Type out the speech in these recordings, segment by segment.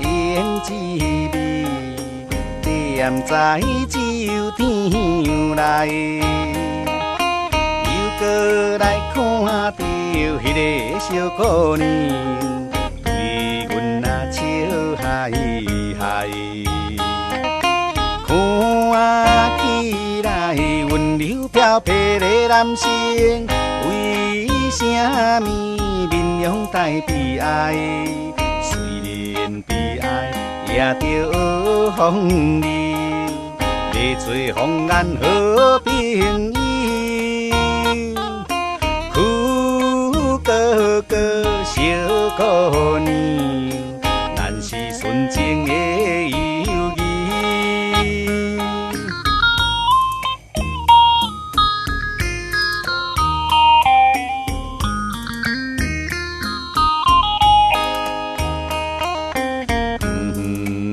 胭脂味，踮在酒店内。又过来看到迄个小姑娘，对阮笑嗨嗨。看起来温柔飘飘的男生，为什么面容带悲哀？虽然悲哀，也着风流，要做红颜好朋友。苦哥哥小姑娘，咱是纯情的友谊。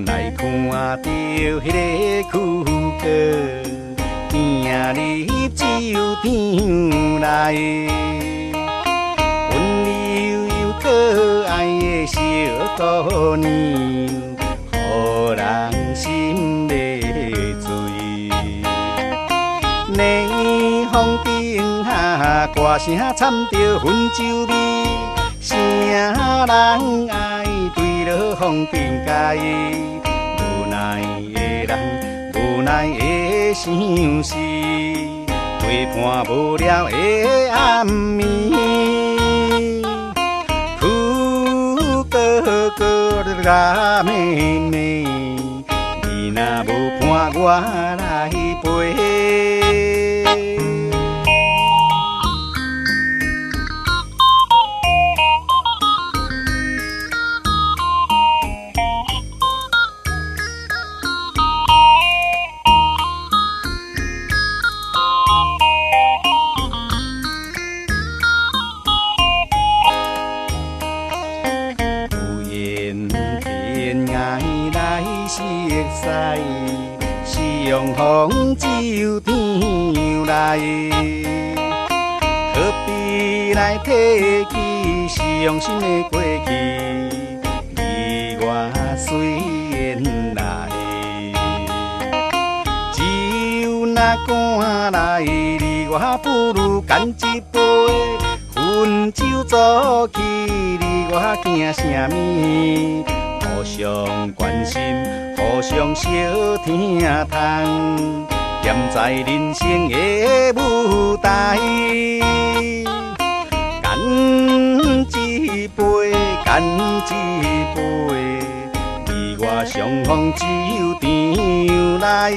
来看到迄个苦哥，行入酒店内。可爱的小姑娘，予人心迷醉。霓虹灯下，歌声掺着薰酒味，啥人爱对落风平街？无奈的人，无奈的相思，陪伴无聊的暗暝。哥哥甲妹妹，你若无伴我来陪。色彩是用红酒店来，何必来提起是用心的过去，你我随缘来。酒若赶来，你我不如干一杯，分酒做起，你我惊啥物？互相关心，互相小听痛，站在人生的舞台，干一杯，干一杯，你我相逢酒店来。